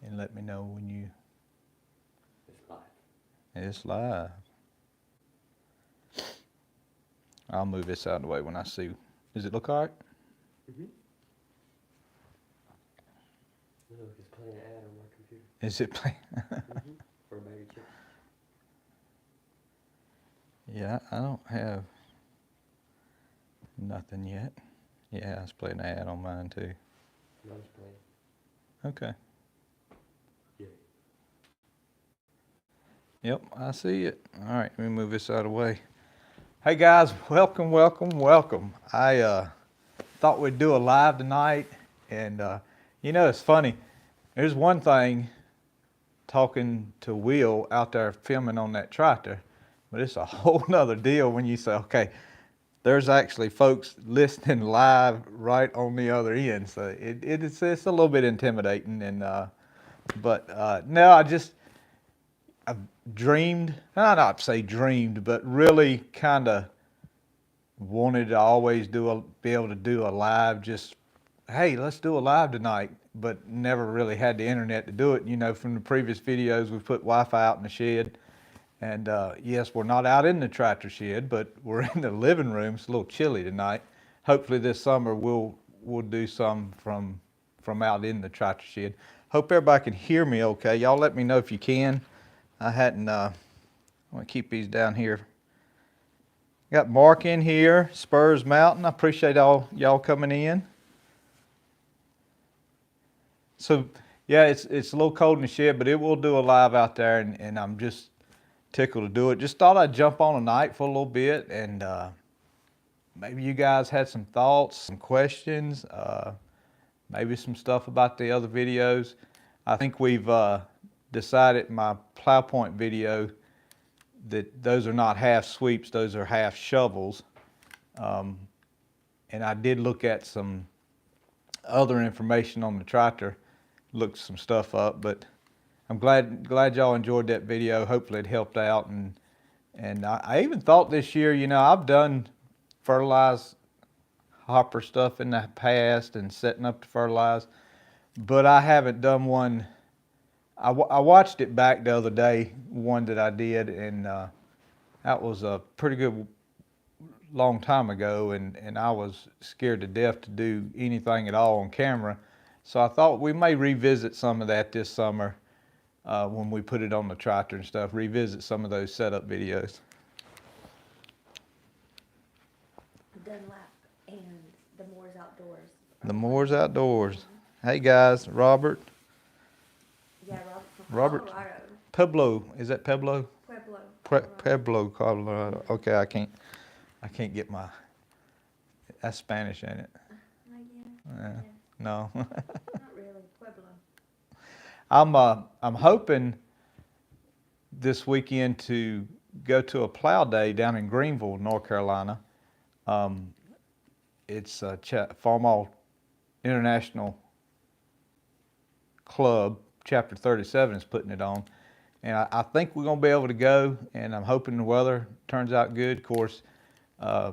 and let me know when you. It's live. It's live. I'll move this out of the way when I see. Does it look all right? Mm-hmm. Look, it's playing an ad on my computer. Is it playing? Mm-hmm. For a bag of chips. Yeah, I don't have nothing yet. Yeah, it's playing an ad on mine too. Mine's playing. Okay. Yeah. Yep, I see it. All right, let me move this out of the way. Hey guys, welcome, welcome, welcome. I thought we'd do a live tonight, and you know, it's funny. There's one thing talking to Will out there filming on that tractor, but it's a whole nother deal when you say, okay, there's actually folks listening live right on the other end. So it's a little bit intimidating, and no, I've dreamed, not say dreamed, but really kind of wanted to always be able to do a live, just, hey, let's do a live tonight, but never really had the internet to do it. You know, from the previous videos, we put Wi-Fi out in the shed. And yes, we're not out in the tractor shed, but we're in the living room. It's a little chilly tonight. Hopefully this summer we'll do some from out in the tractor shed. Hope everybody can hear me okay. Y'all let me know if you can. I hadn't, I want to keep these down here. Got Mark in here, Spurs Mountain. I appreciate all y'all coming in. So yeah, it's a little cold in the shed, but it will do a live out there, and I'm just tickled to do it. Just thought I'd jump on tonight for a little bit, and maybe you guys had some thoughts, some questions, maybe some stuff about the other videos. I think we've decided my plow point video that those are not half sweeps, those are half shovels. And I did look at some other information on the tractor, looked some stuff up, but I'm glad y'all enjoyed that video. Hopefully it helped out, and I even thought this year, you know, I've done fertilize hopper stuff in the past and setting up to fertilize, but I haven't done one. I watched it back the other day, one that I did, and that was a pretty good long time ago, and I was scared to death to do anything at all on camera. So I thought we may revisit some of that this summer. When we put it on the tractor and stuff, revisit some of those setup videos. Dunlap and the Moores Outdoors. The Moores Outdoors. Hey guys, Robert. Yeah, Robert. Colorado. Pueblo, is that Pueblo? Pueblo. Pueblo, Colorado. Okay, I can't get my. That's Spanish, ain't it? Yeah. No. Not really. Pueblo. I'm hoping this weekend to go to a plow day down in Greenville, North Carolina. It's Farmall International Club, Chapter 37 is putting it on. And I think we're going to be able to go, and I'm hoping the weather turns out good. Of course, I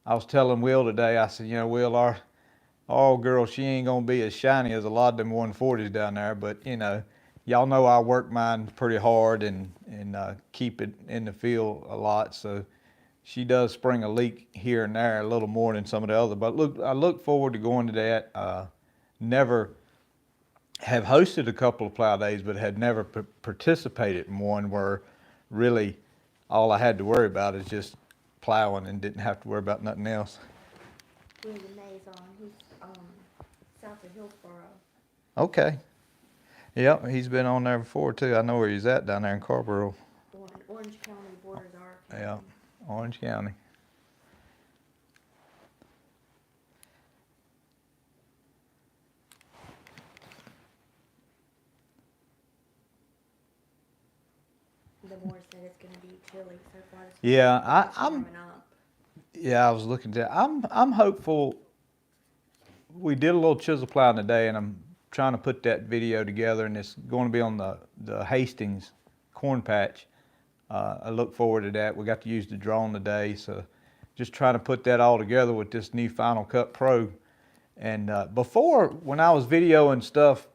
was telling Will today, I said, you know, Will, our girl, she ain't gonna be as shiny as a lot of them 140s down there, but you know, y'all know I work mine pretty hard and keep it in the field a lot, so she does spring a leak here and there a little more than some of the other. But look, I look forward to going to that. Never have hosted a couple of plow days, but had never participated in one where really all I had to worry about is just plowing and didn't have to worry about nothing else. William May's on. He's south of Hillsboro. Okay. Yep, he's been on there before too. I know where he's at down there in Carborough. Orange County borders our county. Yeah, Orange County. The Moore said it's going to be chilly so far. Yeah, I'm. Warming up. Yeah, I was looking at. I'm hopeful. We did a little chisel plowing today, and I'm trying to put that video together, and it's going to be on the Hastings Corn patch. I look forward to that. We got to use the drone today, so just trying to put that all together with this new Final Cut Pro. And before, when I was videoing stuff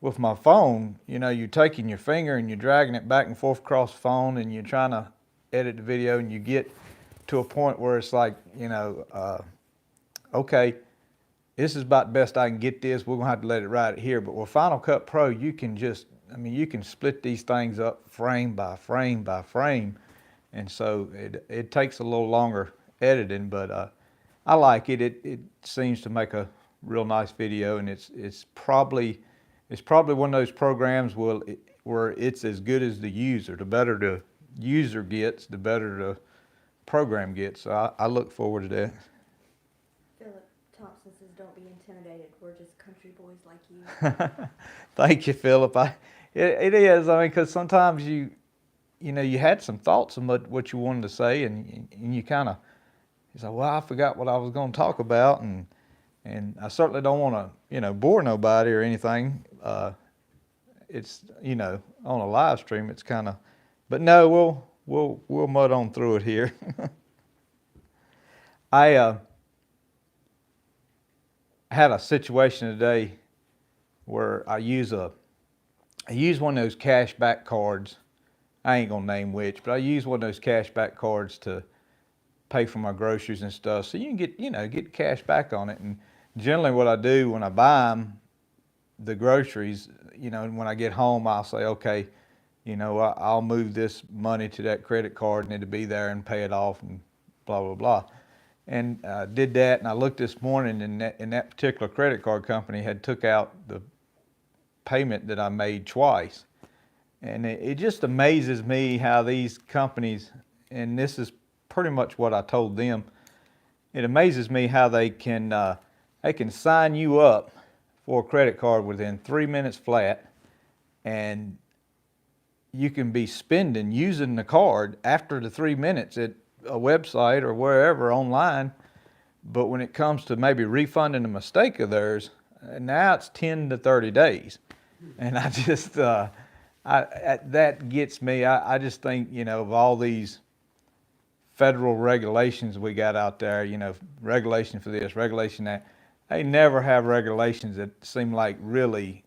with my phone, you know, you're taking your finger and you're dragging it back and forth across the phone and you're trying to edit the video and you get to a point where it's like, you know, okay, this is about the best I can get this. We're gonna have to let it ride it here. But with Final Cut Pro, you can just, I mean, you can split these things up frame by frame by frame. And so it takes a little longer editing, but I like it. It seems to make a real nice video, and it's probably one of those programs where it's as good as the user. The better the user gets, the better the program gets. So I look forward to that. Philip Thompson says, "Don't be intimidated. We're just country boys like you." Thank you, Philip. It is. I mean, because sometimes you know, you had some thoughts on what you wanted to say, and you kind of, you say, well, I forgot what I was going to talk about, and I certainly don't want to, you know, bore nobody or anything. It's, you know, on a live stream, it's kind of, but no, we'll mud on through it here. I had a situation today where I use one of those cash back cards. I ain't gonna name which, but I use one of those cash back cards to pay for my groceries and stuff. So you can get, you know, get cash back on it. And generally what I do when I buy them, the groceries, you know, when I get home, I'll say, okay, you know, I'll move this money to that credit card and it'll be there and pay it off and blah, blah, blah. And I did that, and I looked this morning, and that particular credit card company had took out the payment that I made twice. And it just amazes me how these companies, and this is pretty much what I told them, it amazes me how they can sign you up for a credit card within 3 minutes flat, and you can be spending using the card after the 3 minutes at a website or wherever online. But when it comes to maybe refunding a mistake of theirs, now it's 10 to 30 days. And I just, that gets me. I just think, you know, of all these federal regulations we got out there, you know, regulation for this, regulation that, they never have regulations that seem like really,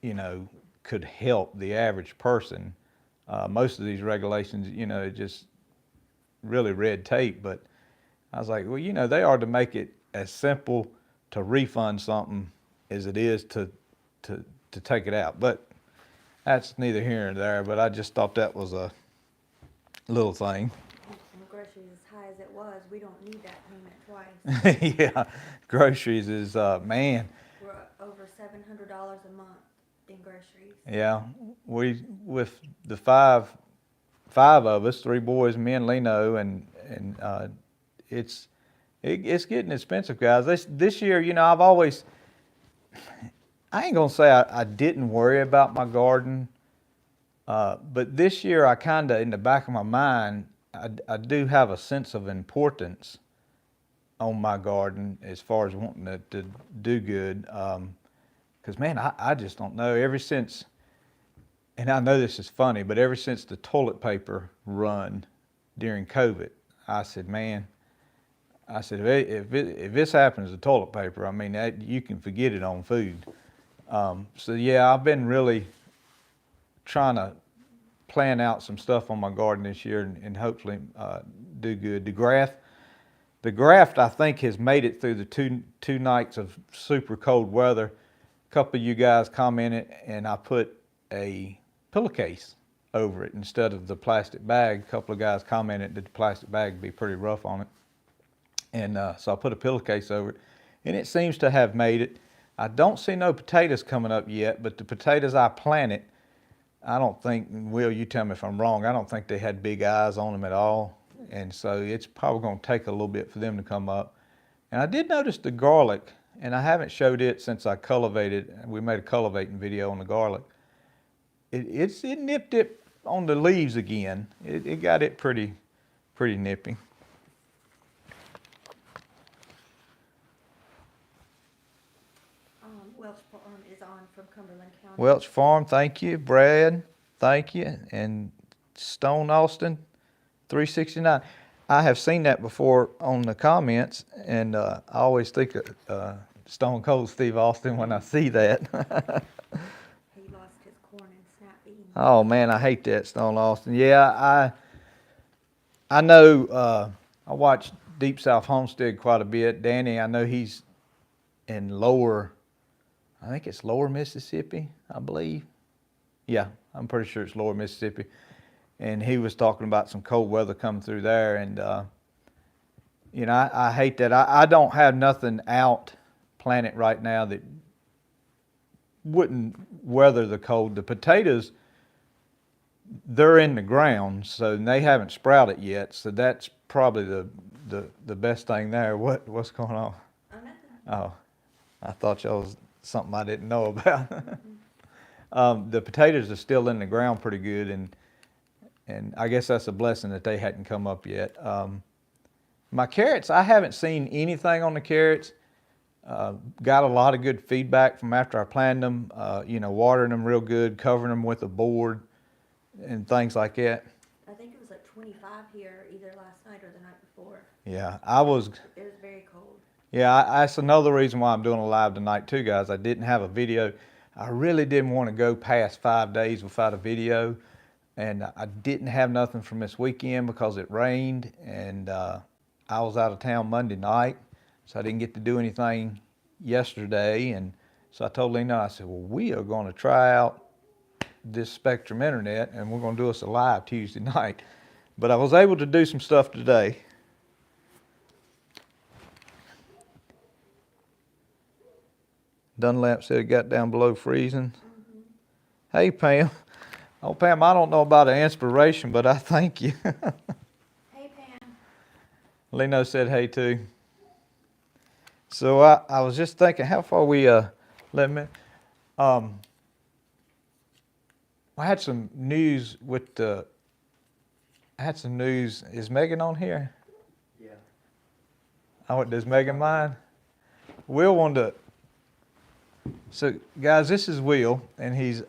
you know, could help the average person. Most of these regulations, you know, just really red tape. But I was like, well, you know, they are to make it as simple to refund something as it is to take it out. But that's neither here nor there. But I just thought that was a little thing. And groceries as high as it was, we don't need that payment twice. Yeah, groceries is man. We're over $700 a month in groceries. Yeah, we with the five of us, 3 boys, me and Leno, and it's getting expensive, guys. This year, you know, I ain't gonna say I didn't worry about my garden, but this year I kind of, in the back of my mind, I do have a sense of importance on my garden as far as wanting it to do good. Because man, I just don't know. Ever since, and I know this is funny, but ever since the toilet paper run during COVID, I said, man, if this happens to toilet paper, I mean, you can forget it on food. So yeah, I've been really trying to plan out some stuff on my garden this year and hopefully do good. The graft I think has made it through the two nights of super cold weather. A couple of you guys commented, and I put a pillowcase over it instead of the plastic bag. A couple of guys commented that the plastic bag would be pretty rough on it. And so I put a pillowcase over it, and it seems to have made it. I don't see no potatoes coming up yet, but the potatoes I planted, I don't think, Will, you tell me if I'm wrong, I don't think they had big eyes on them at all. And so it's probably going to take a little bit for them to come up. And I did notice the garlic, and I haven't showed it since I cultivated. We made a cultivating video on the garlic. It nipped it on the leaves again. It got it pretty nippy. Welch Farm is on from Cumberland County. Welch Farm, thank you. Brad, thank you. And Stone Austin, 369. I have seen that before on the comments, and I always think of Stone Cold Steve Austin when I see that. Oh man, I hate that Stone Austin. Yeah, I know. I watched Deep South Homestead quite a bit. Danny, I know he's in lower. I think it's lower Mississippi, I believe. Yeah, I'm pretty sure it's lower Mississippi. And he was talking about some cold weather coming through there, and I hate that. I don't have nothing out planted right now that wouldn't weather the cold. The potatoes, they're in the ground, so they haven't sprouted yet. So that's probably the best thing there. What's going on? Oh, nothing. Oh, I thought y'all was something I didn't know about. The potatoes are still in the ground pretty good, and I guess that's a blessing that they hadn't come up yet. My carrots, I haven't seen anything on the carrots. Got a lot of good feedback from after I planted them, watering them real good, covering them with a board and things like that. I think it was like 25 here either last night or the night before. Yeah, It was very cold. Yeah, that's another reason why I'm doing a live tonight too, guys. I didn't have a video. I really didn't want to go past 5 days without a video, and I didn't have nothing from this weekend because it rained, and I was out of town Monday night, so I didn't get to do anything yesterday. And so I told Lena, I said, well, we are going to try out this Spectrum Internet, and we're going to do us a live Tuesday night. But I was able to do some stuff today. Dunlap said it got down below freezing. Mm-hmm. Hey, Pam. Oh, Pam, I don't know about an inspiration, but I thank you. Hey, Pam. Leno said hey, too. So I was just thinking, how far we let me. I had some news with I had some news. Is Megan on here? Yeah. Oh, does Megan mind? Will wanted to. So, guys, this is Will, and he's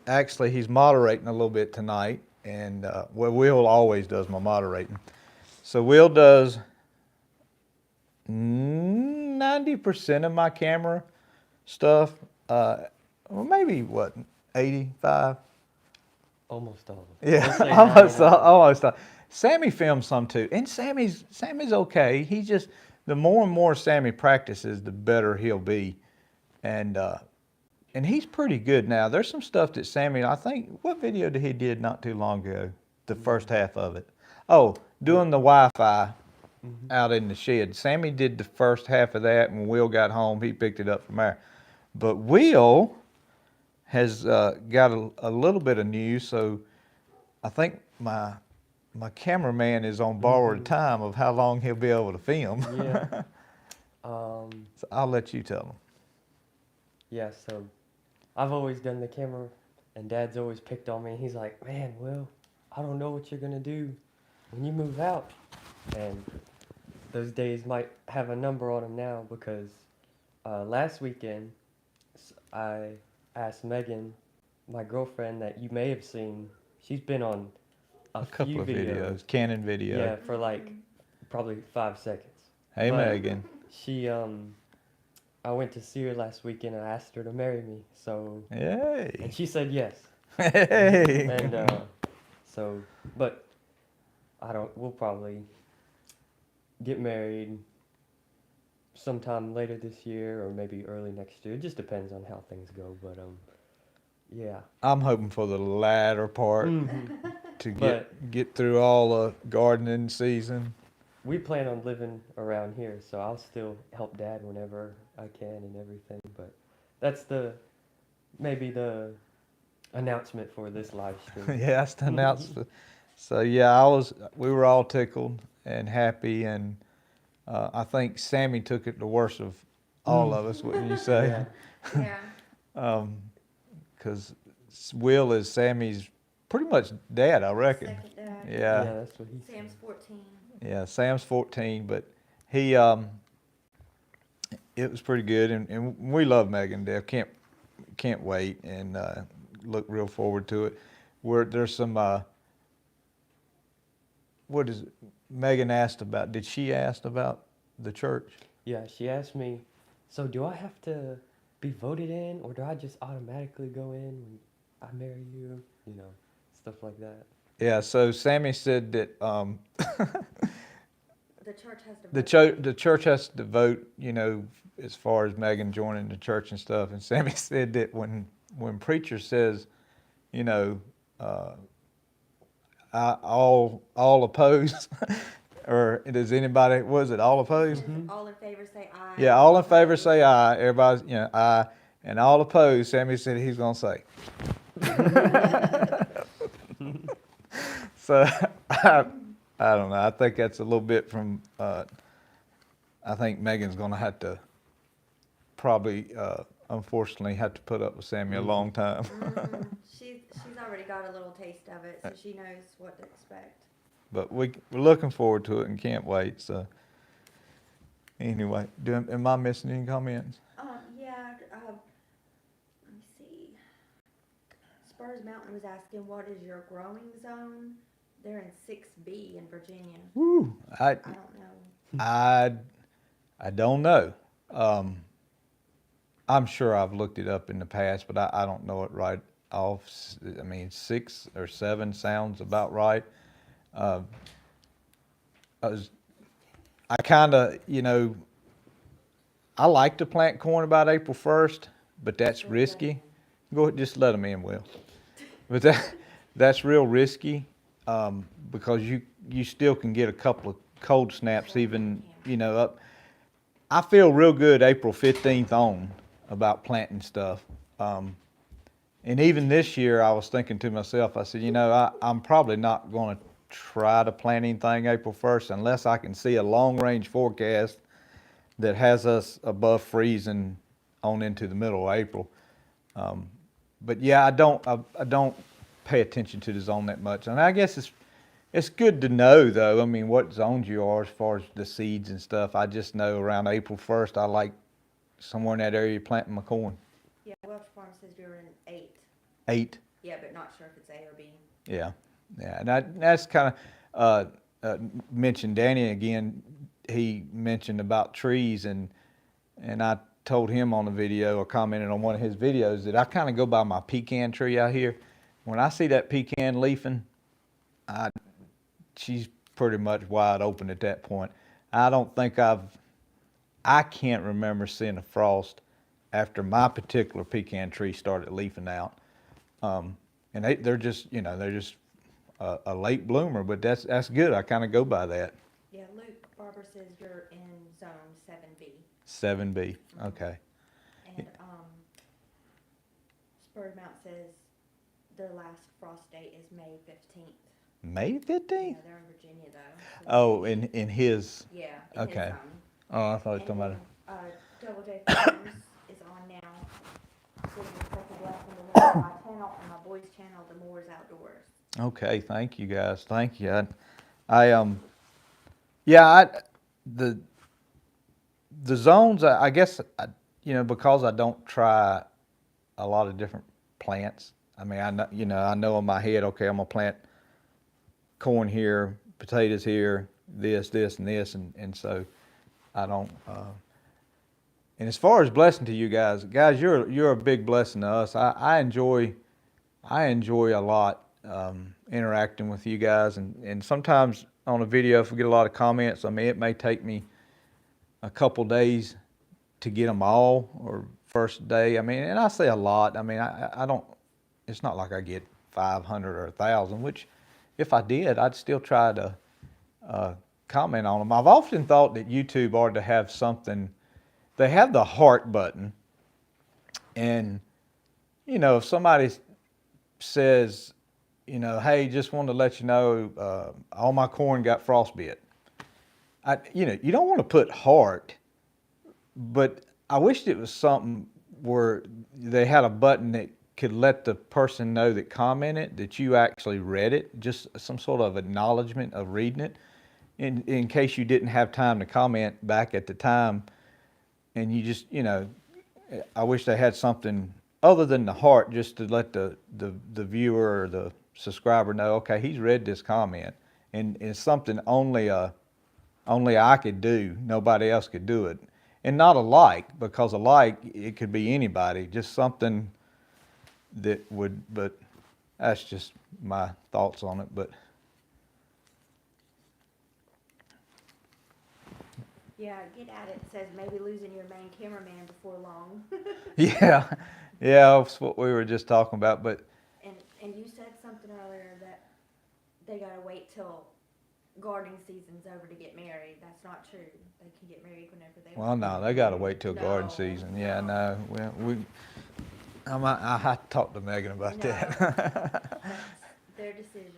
moderating a little bit tonight. And, Will always does my moderating. So, Will does 90% of my camera stuff. Well, maybe, 85? Almost all. Yeah, Let's say almost, 99. almost. Sammy films some too. And Sammy's okay. He just, the more and more Sammy practices, the better he'll be. And he's pretty good now. There's some stuff that Sammy, I think, what video did he did not too long ago? The first half of it. Oh, doing the Wi-Fi out in the shed. Sammy did the first half of that. When Will got home, he picked it up from there. But Will has got a little bit of news, so I think my cameraman is on borrowed time of how long he'll be able to film. Yeah. So I'll let you tell him. Yeah, so I've always done the camera, and Dad's always picked on me. He's like, man, Will, I don't know what you're going to do when you move out. And those days might have a number on them now because last weekend I asked Megan, my girlfriend that you may have seen, she's been on a Couple few of videos, Canon video. Yeah, for like probably 5 seconds. Hey, But Megan. She, I went to see her last weekend and I asked her to marry me. So, Hey. and she said yes. Hey. And but we'll probably get married sometime later this year or maybe early next year. It just depends on how things go. But yeah. I'm hoping for the latter part to get through all the gardening season. We plan on living around here, so I'll still help Dad whenever I can and everything. But that's maybe the announcement for this live stream. Yeah, that's the announcement. So yeah, we were all tickled and happy, and I think Sammy took it the worst of all of us, wouldn't you say? Yeah. Yeah. Because Will is Sammy's pretty much dad, I reckon. Second dad. Yeah, Yeah, that's what he said. Sam's 14. yeah. Sam's 14, but he it was pretty good, and we love Megan. Dale can't wait, and look real forward to it. There's some what is it? Megan asked about? Did she ask about the church? Yeah, she asked me, so do I have to be voted in, or do I just automatically go in when I marry you? stuff like that. Yeah, so Sammy said that The church has to. the church has to vote, as far as Megan joining the church and stuff. And Sammy said that when preacher says, you know, all opposed, or does anybody, was it all opposed? All in favor say aye. Yeah, all in favor say aye. Everybody's, aye. And all opposed, Sammy said he's going to say. So, I don't know. I think that's a little bit from, I think Megan's going to have to probably, unfortunately, have to put up with Sammy a long time. She's already got a little taste of it, so she knows what to expect. But we're looking forward to it and can't wait. So, anyway, am I missing any comments? Yeah. Let me see. Spurs Mountain was asking, what is your growing zone? They're in 6B in Virginia. Woo! I don't know. I don't know. I'm sure I've looked it up in the past, but I don't know it right off. I mean, 6 or 7 sounds about right. I kind of, I like to plant corn about April 1st, but that's risky. Go ahead, just let them in, Will. But that's real risky, because you still can get a couple of cold snaps even, up. I feel real good April 15th on about planting stuff. And even this year, I was thinking to myself, I said, I'm probably not going to try to plant anything April 1st unless I can see a long-range forecast that has us above freezing on into the middle of April. But yeah, I don't pay attention to the zone that much. And I guess it's good to know, though, I mean, what zones you are as far as the seeds and stuff. I just know around April 1st, I like somewhere in that area planting my corn. Yeah, Welch Farm says you're in 8. 8? Yeah, but not sure if it's A or B. Yeah, and that's kind of mentioned Danny again. He mentioned about trees, and I told him on the video, or commented on one of his videos, that I kind of go by my pecan tree out here. When I see that pecan leafing, she's pretty much wide open at that point. I don't think I can't remember seeing a frost after my particular pecan tree started leafing out. And they're just a late bloomer, but that's good. I kind of go by that. Yeah, Luke Barber says you're in zone 7B. 7B, okay. And Spurred Mount says their last frost date is May 15th. May 15th? Yeah, they're in Virginia though. So Oh, in his. yeah, in Okay. his zone. Oh, I thought you were talking And about then, Double J Farms is on now. This is the second blessing to listen to my channel and my boys' channel, The Moors Outdoors. Okay, thank you guys. Thank you. The zones, I guess, because I don't try a lot of different plants. I mean, I know in my head, okay, I'm gonna plant corn here, potatoes here, this, and this, and so I don't. And as far as blessing to you guys, you're a big blessing to us. I enjoy a lot interacting with you guys, and sometimes on a video, if we get a lot of comments, I mean, it may take me a couple days to get them all, or first day. I mean, and I say a lot. I mean, I don't. It's not like I get 500 or 1,000, which if I did, I'd still try to comment on them. I've often thought that YouTube ought to have something. They have the heart button, and if somebody says, hey, just wanted to let you know, all my corn got frostbite. You don't want to put heart, but I wished it was something where they had a button that could let the person know that commented that you actually read it, just some sort of acknowledgement of reading it, in case you didn't have time to comment back at the time, and you just, I wish they had something other than the heart, just to let the viewer or the subscriber know, okay, he's read this comment, and it's something only I could do, nobody else could do it. And not a like, because a like, it could be anybody, just something that would, but that's just my thoughts on it. But Yeah, get at it. Says maybe losing your main cameraman before long. yeah, yeah, that's what we were just talking about. But And you said something earlier that they gotta wait till gardening season's over to get married. That's not true. They can get married whenever they well, want. no, they got to wait till garden No, season. Yeah, no. no, I have to talk to Megan about No. that. That's their decision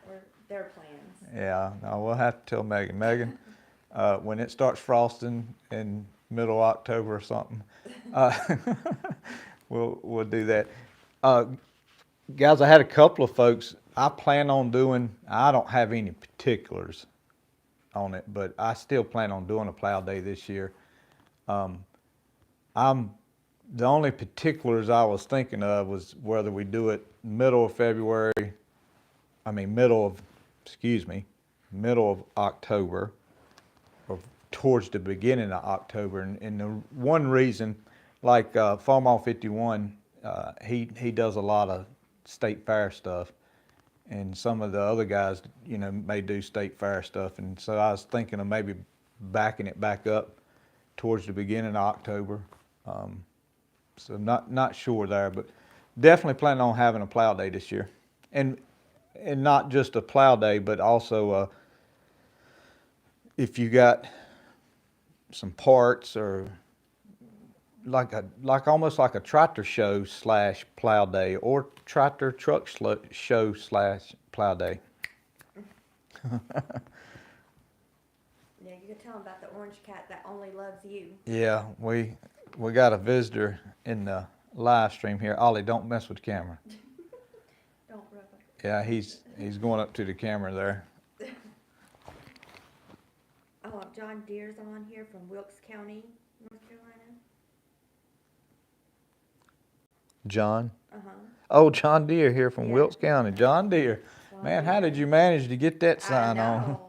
or their plans. Yeah, no, we'll have to tell Megan. Megan, when it starts frosting in middle October or something, uh, we'll do that. Guys, I had a couple of folks. I plan on doing. I don't have any particulars on it, but I still plan on doing a plow day this year. I'm the only particulars I was thinking of was whether we do it middle of February. I mean, middle of October, or towards the beginning of October. And the one reason, like Farmall 51, he does a lot of state fair stuff, and some of the other guys, may do state fair stuff. And so I was thinking of maybe backing it back up towards the beginning of October. So not sure there, but definitely planning on having a plow day this year, and not just a plow day, but also if you got some parts or almost like a tractor show / plow day, or tractor truck show / plow day. Yeah, you can tell them about the orange cat that only loves you. Yeah, we got a visitor in the live stream here. Ollie, don't mess with the camera. Don't rub it. Yeah, he's going up to the camera there. Oh, John Deere's on here from Wilkes County, North Carolina. John. Uh-huh. Oh, John Deere here from Yeah. Wilkes County. John Deere. John Man, how Deere. did you manage to get that I sign on? know.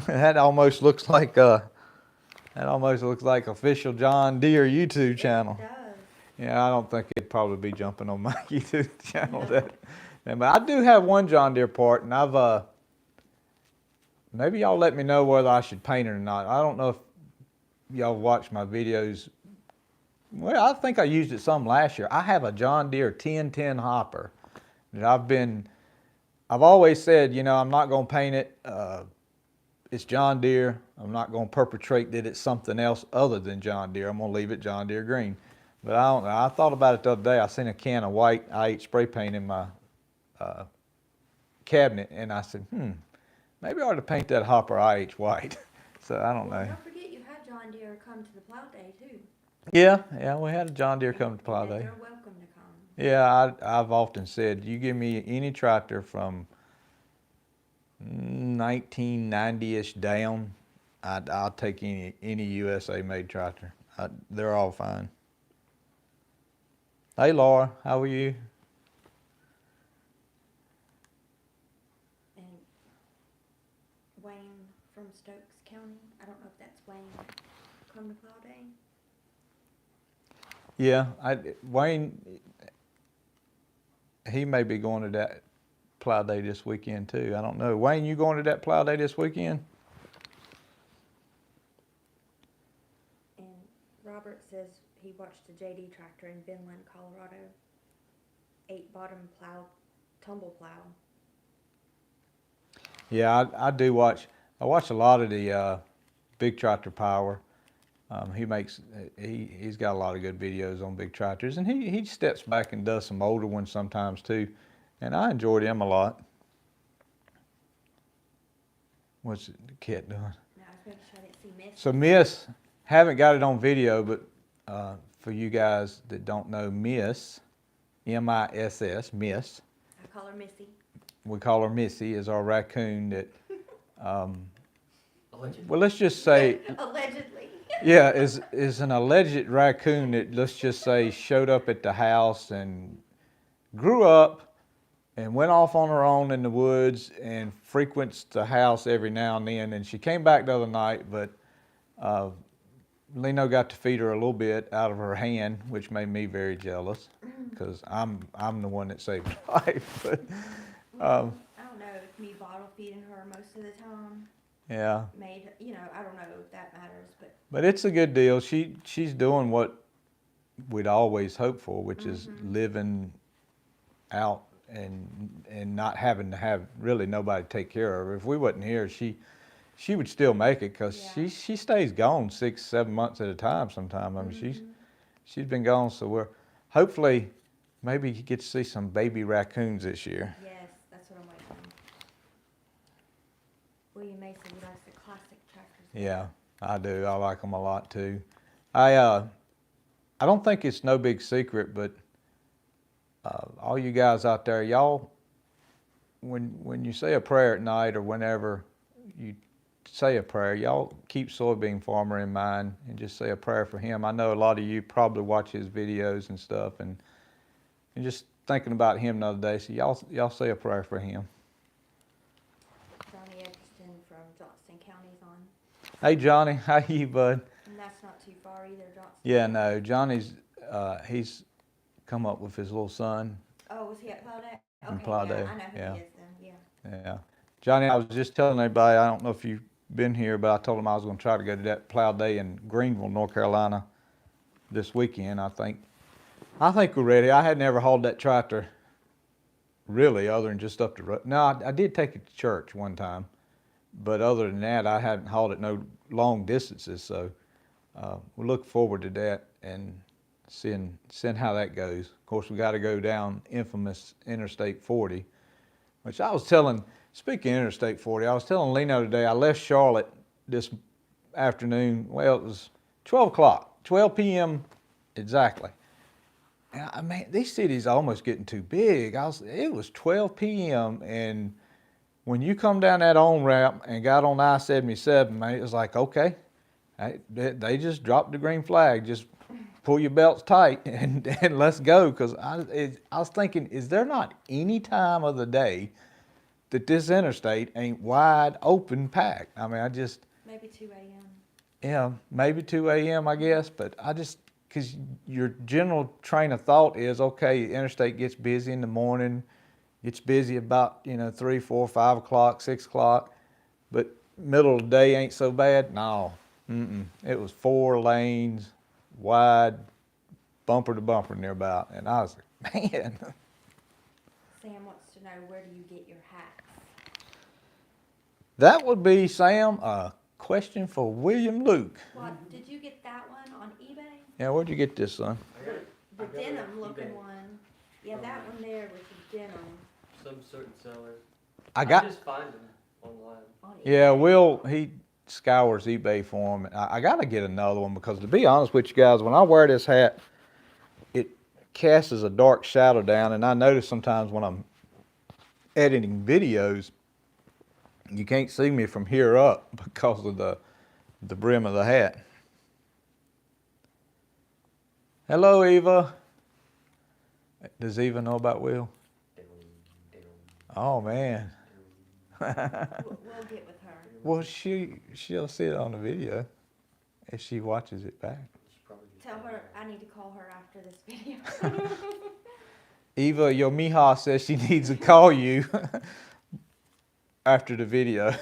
That almost looks like official John Deere YouTube channel. It does. Yeah, I don't think it'd probably be jumping on my YouTube channel. But I do have one John Deere part, and I've maybe y'all let me know whether I should paint it or not. I don't know if y'all watch my videos. Well, I think I used it some last year. I have a John Deere 1010 hopper that I've always said, I'm not going to paint it. It's John Deere. I'm not going to perpetrate that it's something else other than John Deere. I'm going to leave it John Deere green. But I don't know. I thought about it the other day. I seen a can of white IH spray paint in my cabinet, and I said, maybe I ought to paint that hopper IH white. So I don't Well, know. don't forget you had John Deere come to the plow day too. Yeah, we had a John Deere come to plow And day. they're welcome to come. Yeah, I've often said, you give me any tractor from 1990-ish down, I'll take any USA made tractor. They're all fine. Hey Laura, how are you? And Wayne from Stokes County, I don't know if that's Wayne, come to plow day. Yeah, Wayne, he may be going to that plow day this weekend too. I don't know. Wayne, you going to that plow day this weekend? And Robert says he watched a JD tractor in Vinland, Colorado. 8-bottom plow, tumble plow. Yeah, I do watch. I watch a lot of the Big Tractor Power. He's got a lot of good videos on big tractors, and he steps back and does some older ones sometimes too, and I enjoyed him a lot. What's the cat doing? No, I was making sure I didn't see Miss. So Miss, haven't got it on video, but for you guys that don't know Miss, M-I-S-S, Miss, I call her Missy. we call her Missy, is our raccoon that, Allegedly. well, let's just say, Allegedly. yeah, is an alleged raccoon that, let's just say, showed up at the house and grew up and went off on her own in the woods and frequents the house every now and then. And she came back the other night, but Lino got to feed her a little bit out of her hand, which made me very jealous because I'm the one that saved her life. But, I don't know if me bottle feeding her most of the time yeah, made, I don't know if that matters, but it's a good deal. She's doing what we'd always hoped for, which is living out and not having to have really nobody take care of her. If we wasn't here, she would still make it because Yeah. she stays gone 6-7 months at a time sometimes. I mean, she's been gone, so we're hopefully maybe you get to see some baby raccoons this year. yes, that's what I'm waiting on. William Mason likes the classic tractors. Yeah, I do. I like them a lot too. I don't think it's no big secret, but all you guys out there, y'all, when you say a prayer at night or whenever you say a prayer, y'all keep Soybean Farmer in mind and just say a prayer for him. I know a lot of you probably watch his videos and stuff, and just thinking about him the other day, so y'all say a prayer for him. Johnny Edgerton from Johnston County's on. Hey Johnny, how you, bud? And that's not too far either, Johnston. Yeah, no, Johnny's he's come up with his little son. Oh, was he at Plow Day? On Okay, Plow yeah, Day, I know who yeah. he is then, yeah. Yeah, Johnny, I was just telling everybody, I don't know if you've been here, but I told him I was going to try to go to that Plow Day in Greenville, North Carolina this weekend. I think we're ready. I had never hauled that tractor really other than just up the road. No, I did take it to church one time, but other than that, I hadn't hauled it no long distances. So we look forward to that and seeing how that goes. Of course, we got to go down infamous Interstate 40, which I was telling, speaking of Interstate 40, I was telling Lino today, I left Charlotte this afternoon. Well, it was 12 o'clock, 12 p.m. exactly. And I mean, these cities are almost getting too big. It was 12 p.m. and when you come down that on-ramp and got on I-77, man, it was like, okay, they just dropped the green flag. Just pull your belts tight and let's go. Because I was thinking, is there not any time of the day that this interstate ain't wide open packed? I mean, Maybe 2 a.m. yeah, maybe 2 a.m. I guess, but because your general train of thought is, okay, the interstate gets busy in the morning, gets busy about, 3, 4, 5 o'clock, 6 o'clock, but middle of the day ain't so bad. No, it was 4 lanes, wide, bumper to bumper nearby, and I was like, man. Sam wants to know, where do you get your hats? That would be, Sam, a question for William Luke. Well, did you get that one on eBay? Yeah, where'd you get this, son? The denim looking one. Yeah, that one there was the denim Some certain seller. I just find them online. on eBay. Yeah, Will, he scours eBay for him. I got to get another one because, to be honest with you guys, when I wear this hat, it casts a dark shadow down, and I notice sometimes when I'm editing videos, you can't see me from here up because of the brim of the hat. Hello, Eva. Does Eva know about Will? Oh, man. We'll get with her. Well, she'll see it on the video if she watches it back. Tell her I need to call her after this video. Eva, your mija says she needs to call you after the video.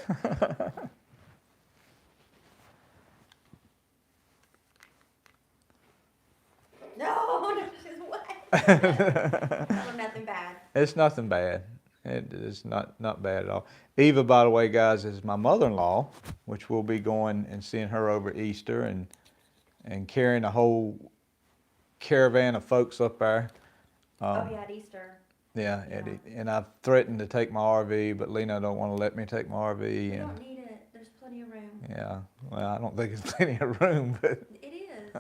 No, she's wet. Oh, nothing bad. It's nothing bad. It's not bad at all. Eva, by the way, guys, is my mother-in-law, which we'll be going and seeing her over Easter and carrying a whole caravan of folks up there. Oh, yeah, at Easter. Yeah, Yeah. and I've threatened to take my RV, but Lena don't want to let me take my RV. You And don't need it. There's plenty of room. yeah, well, I don't think it's plenty of room, but It is.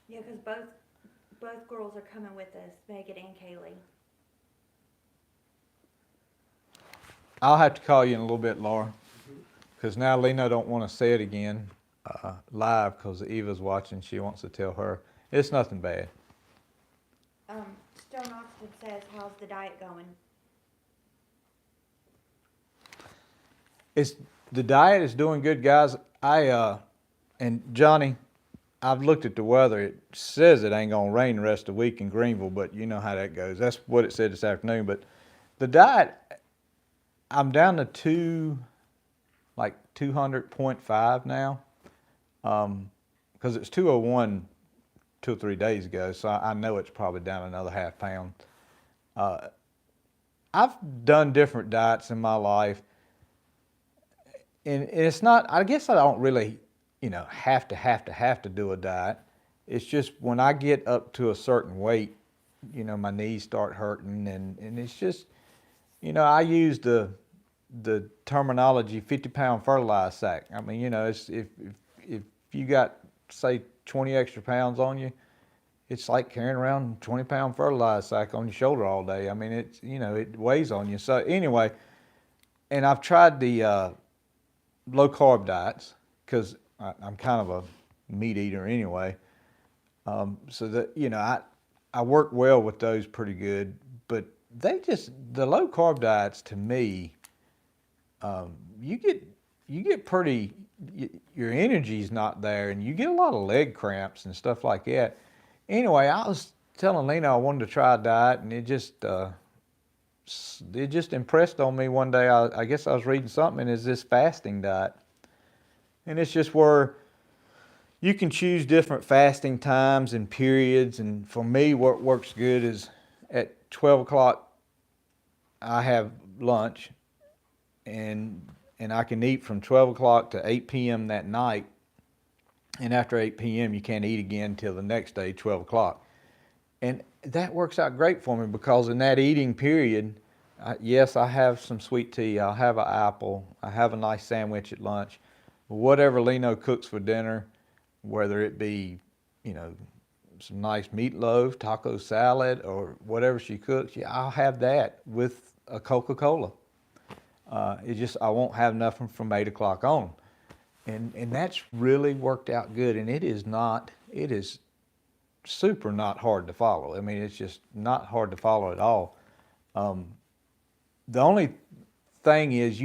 Yeah, because both girls are coming with us, Megan and Kaylee. I'll have to call you in a little bit, Laura, because now Lena don't want to say it again live because Eva's watching. She wants to tell her. It's nothing bad. Stone Oxford says, how's the diet going? It's the diet is doing good, guys. And Johnny, I've looked at the weather. It says it ain't gonna rain the rest of the week in Greenville, but you know how that goes. That's what it said this afternoon. But the diet, I'm down to 200.5 now, because it's 201 2 or 3 days ago. So I know it's probably down another half pound. I've done different diets in my life, and it's not. I guess I don't really, have to do a diet. It's just when I get up to a certain weight, my knees start hurting, and it's just, I use the terminology 50-pound fertilizer sack. I mean, it's if you got, say, 20 extra pounds on you, it's like carrying around a 20-pound fertilizer sack on your shoulder all day. I mean, it's, it weighs on you. So anyway, and I've tried the low carb diets because I'm kind of a meat eater anyway. So that, I work well with those pretty good, but the low carb diets to me, you get pretty, your energy's not there, and you get a lot of leg cramps and stuff like that. Anyway, I was telling Lena I wanted to try a diet, and it just impressed on me one day. I guess I was reading something, and it's this fasting diet. And it's just where you can choose different fasting times and periods. And for me, what works good is at 12 o'clock, I have lunch, and I can eat from 12 o'clock to 8 p.m. that night. And after 8 p.m., you can't eat again till the next day, 12 o'clock. And that works out great for me because in that eating period, yes, I have some sweet tea, I'll have an apple, I have a nice sandwich at lunch. Whatever Leno cooks for dinner, whether it be, some nice meatloaf, taco salad, or whatever she cooks, I'll have that with a Coca-Cola. I won't have nothing from 8 o'clock on. And that's really worked out good. And it is super not hard to follow. I mean, it's just not hard to follow at all. The only thing is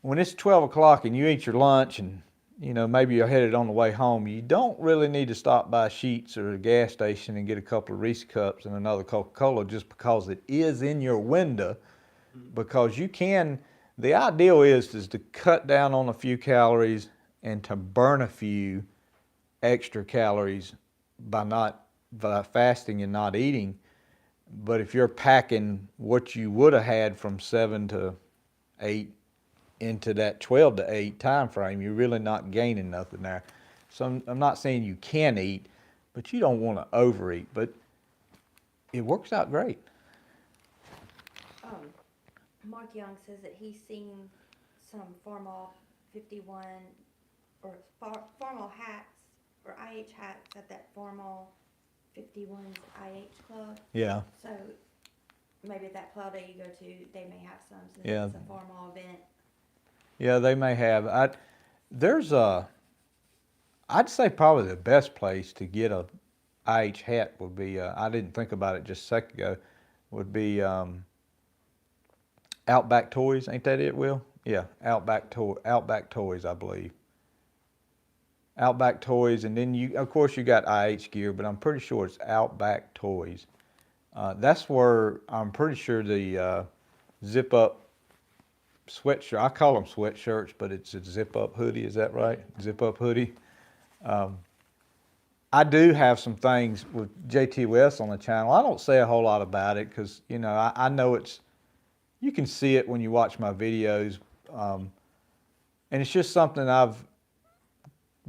when it's 12 o'clock and you eat your lunch and, maybe you're headed on the way home, you don't really need to stop by Sheetz or a gas station and get a couple of Reese cups and another Coca-Cola just because it is in your window, because the ideal is to cut down on a few calories and to burn a few extra calories by fasting and not eating. But if you're packing what you would have had from 7 to 8 into that 12 to 8 time frame, you're really not gaining nothing there. So I'm not saying you can eat, but you don't want to overeat. But it works out great. Mark Young says that he's seen some formal 51 or formal hats or IH hats at that formal 51's IH club. Yeah. So maybe at that plow day you go to, they may have some since Yeah. it's a formal event. Yeah, they may have. I'd say probably the best place to get a IH hat would be, I didn't think about it just a second ago, would be Outback Toys. Ain't that it, Will? Yeah, Outback Toys, I believe. Outback Toys, and then of course you got IH gear, but I'm pretty sure it's Outback Toys. That's where I'm pretty sure the zip up sweatshirt, I call them sweatshirts, but it's a zip up hoodie, is that right? Zip up hoodie. I do have some things with Jtwes on the channel. I don't say a whole lot about it because, I know you can see it when you watch my videos. And it's just something I've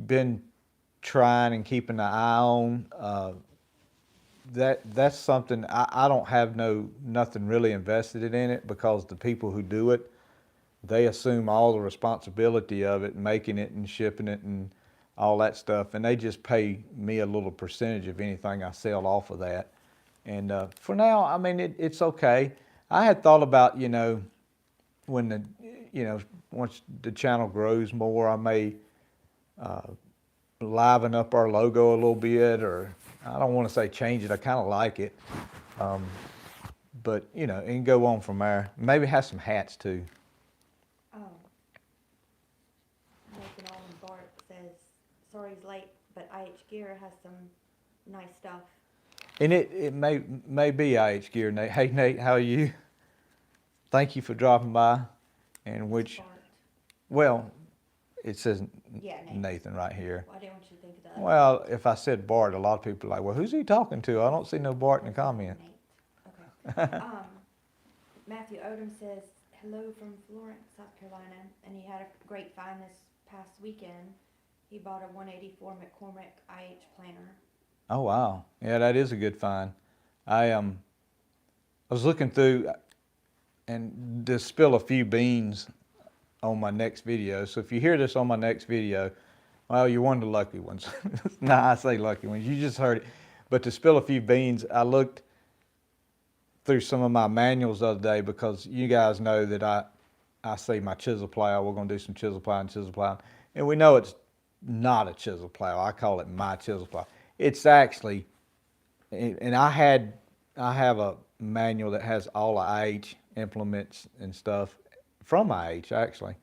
been trying and keeping an eye on. That's something I don't have nothing really invested in it because the people who do it, they assume all the responsibility of it, making it and shipping it and all that stuff, and they just pay me a little percentage of anything I sell off of that. And for now, I mean, it's okay. I had thought about, when once the channel grows more, I may liven up our logo a little bit, or I don't want to say change it. I kind of like it, but and go on from there. Maybe have some hats too. but IH Gear has some nice stuff. And it may be IH Gear, Nate. Hey, Nate, how are you? Thank you for dropping by. And which, Bart. well, it says Yeah, Nate. Nathan right here. Well, I didn't want you to think of that. Well, if I said Bart, a lot of people are like, well, who's he talking to? I don't see no Bart in the comment. Nate. Okay. Matthew Odom says, hello from Florence, South Carolina, and he had a great find this past weekend. He bought a 184 McCormick IH planter. Oh, wow. Yeah, that is a good find. I was looking through and to spill a few beans on my next video. So if you hear this on my next video, well, you're one of the lucky ones. Nah, I say lucky ones. You just heard it. But to spill a few beans, I looked through some of my manuals the other day because you guys know that I say my chisel plow. We're going to do some chisel plowing, and we know it's not a chisel plow. I call it my chisel plow. It's actually, and I have a manual that has all the IH implements and stuff from IH actually.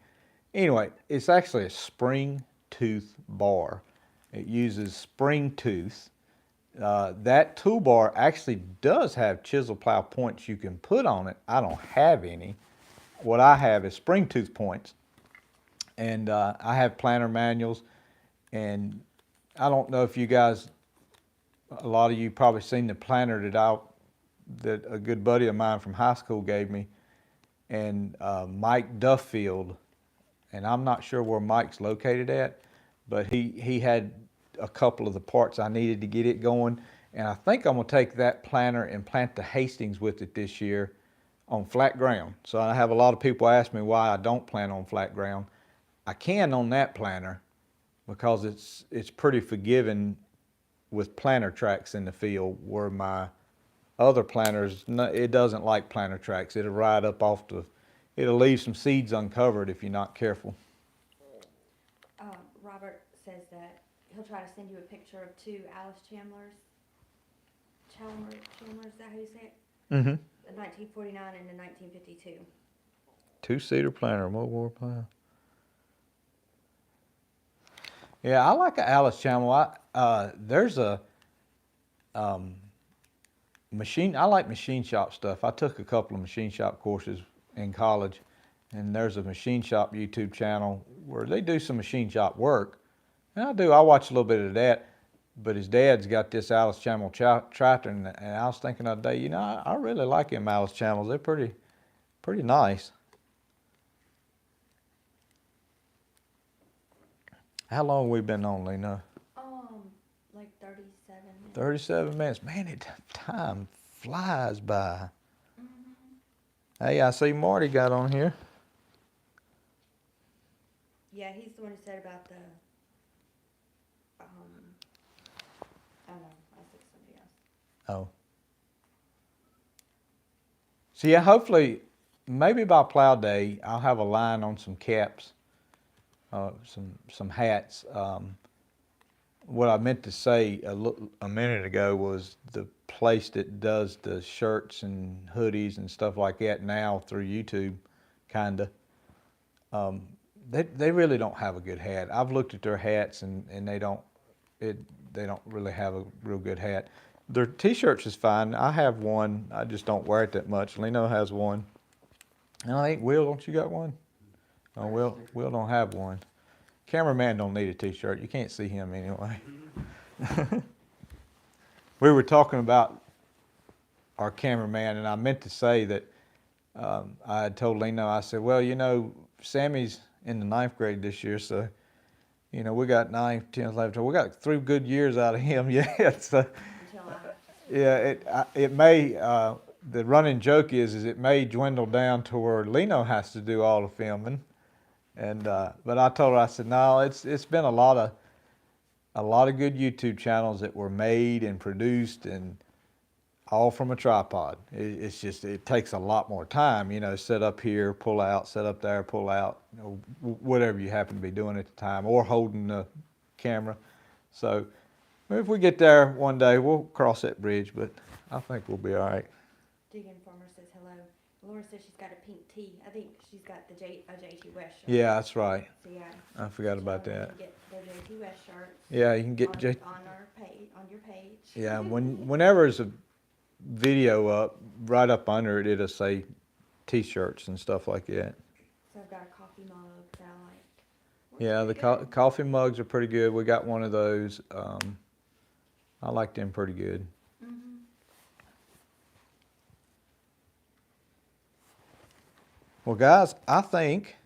Anyway, it's actually a spring tooth bar. It uses spring tooth. That toolbar actually does have chisel plow points you can put on it. I don't have any. What I have is spring tooth points. And I have planter manuals. And I don't know if you guys, a lot of you probably seen the planter that a good buddy of mine from high school gave me. And Mike Duffield, and I'm not sure where Mike's located at, but he had a couple of the parts I needed to get it going. And I think I'm gonna take that planter and plant the Hastings with it this year on flat ground. So I have a lot of people ask me why I don't plant on flat ground. I can on that planter because it's pretty forgiving with planter tracks in the field, where my other planters, it doesn't like planter tracks. It'll ride up it'll leave some seeds uncovered if you're not careful. Robert says that he'll try to send you a picture of two Alice Chandlers. Chandler, is that how you say it? Mm-hmm. The 1949 and the 1952. Two-seater planter, World plow. Yeah, I like an Alice Chandler. There's a machine. I like machine shop stuff. I took a couple of machine shop courses in college, and there's a machine shop YouTube channel where they do some machine shop work. And I watch a little bit of that. But his dad's got this Alice Chandler tractor, and I was thinking the other day, I really like them Alice Chandlers. They're pretty nice. How long we been on, Lena? Like 37 minutes. 37 minutes. Man, time flies by. Mm-hmm. Hey, I see Marty got on here. Yeah, he's the one who said about the, I don't know, I said somebody else. Oh. So yeah, hopefully, maybe by plow day, I'll have a line on some caps, some hats. What I meant to say a minute ago was the place that does the shirts and hoodies and stuff like that now through YouTube, kinda. They really don't have a good hat. I've looked at their hats and they don't really have a real good hat. Their t-shirts is fine. I have one. I just don't wear it that much. Leno has one. And I think Will, don't you got one? Oh, Will don't have one. Cameraman don't need a t-shirt. You can't see him anyway. We were talking about our cameraman, and I meant to say that I had told Leno, I said, well, Sammy's in the 9th grade this year, so, we got 9th, 10th, 11th. We got 3 good years out of him yet. So, yeah, it may, the running joke is it may dwindle down to where Leno has to do all the filming. And but I told her, I said, no, it's been a lot of good YouTube channels that were made and produced, and all from a tripod. It's just, it takes a lot more time, set up here, pull out, set up there, pull out, whatever you happen to be doing at the time, or holding the camera. So if we get there one day, we'll cross that bridge, but I think we'll be all right. Dig Informer says hello. Laura says she's got a pink tee. I think she's got a JT West shirt. Yeah, that's right. So yeah. I forgot about Tell them that. to Get their JT West shirts. Yeah, you can get on our page, on your page. Yeah, whenever there's a video up, right up under it, it'll say T-shirts and stuff like that. So I've got a coffee mug that I like. Works Yeah, the pretty good. coffee mugs are pretty good. We got one of those. I like them pretty good. Mhm. Well, guys, I think.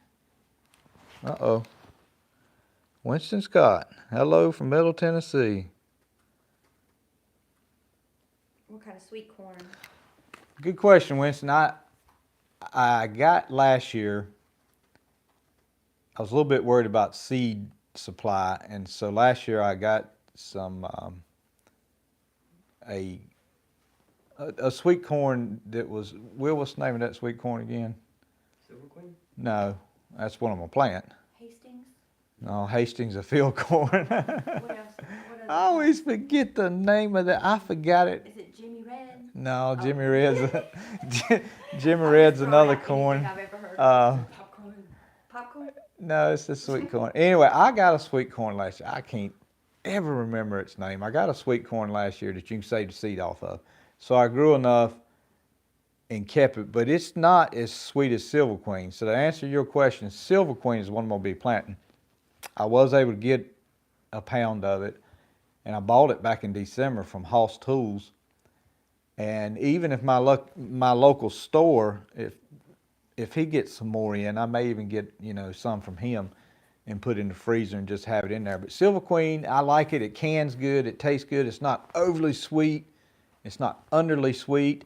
Winston Scott, hello from Middle Tennessee. What kind of sweet corn? Good question, Winston. I got last year. I was a little bit worried about seed supply, and so last year I got some a sweet corn that was. Will, what's the name of that sweet corn again? Silver Queen? No, that's one I'm gonna plant. Hastings? No, Hastings a field corn. What else? What I always forget the name of that. I forgot it. Is it Jimmy Red? No, Oh. Jimmy Red's Jimmy Red's another corn. I've ever heard Popcorn. Popcorn? No, it's a sweet corn. Anyway, I got a sweet corn last year. I can't ever remember its name. I got a sweet corn last year that you can save the seed off of. So I grew enough and kept it, but it's not as sweet as Silver Queen. So to answer your question, Silver Queen is one I'm gonna be planting. I was able to get a pound of it, and I bought it back in December from Hoss Tools. And even if my local store, if he gets some more in, I may even get some from him and put it in the freezer and just have it in there. But Silver Queen, I like it. It cans good. It tastes good. It's not overly sweet. It's not underly sweet.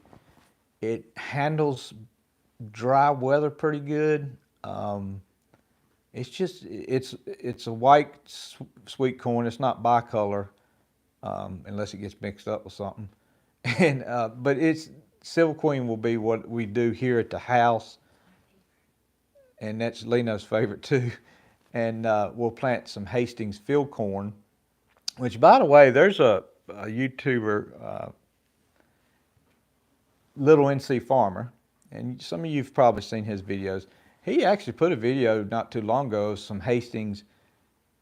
It handles dry weather pretty good. It's a white sweet corn. It's not bicolor, unless it gets mixed up with something. And but Silver Queen will be what we do here at the house, and that's Leno's favorite too. And we'll plant some Hastings field corn, which, by the way, there's a YouTuber, Little NC Farmer, and some of you've probably seen his videos. He actually put a video not too long ago of some Hastings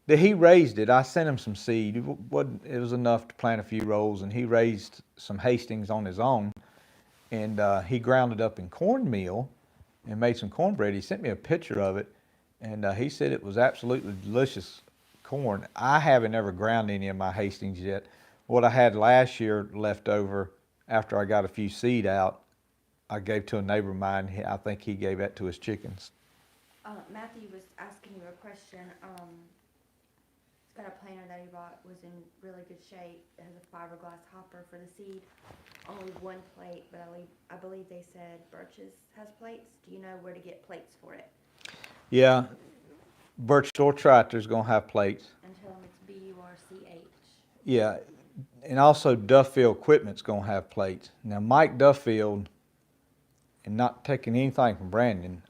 that he raised it. I sent him some seed. It was enough to plant a few rows, and he raised some Hastings on his own, and he ground it up in cornmeal and made some cornbread. He sent me a picture of it, and he said it was absolutely delicious corn. I haven't ever ground any of my Hastings yet. What I had last year left over after I got a few seed out, I gave to a neighbor of mine. I think he gave that to his chickens. Matthew was asking you a question. He's got a planter that he bought, was in really good shape. It has a fiberglass hopper for the seed. Only one plate, but I believe they said Burch's has plates. Do you know where to get plates for it? Yeah, Burch Store Tractor's gonna have plates. And tell them it's BURCH. Yeah, and also Duffield Equipment's gonna have plates. Now, Mike Duffield, and not taking anything from Brandon,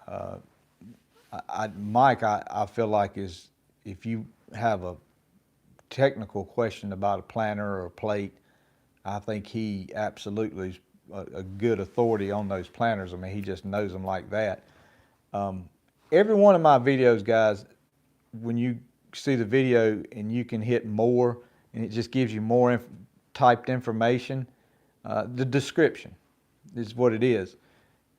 Mike, I feel like if you have a technical question about a planter or a plate, I think he absolutely is a good authority on those planters. I mean, he just knows them like that. Every one of my videos, guys, when you see the video and you can hit more, and it just gives you more typed information, the description is what it is.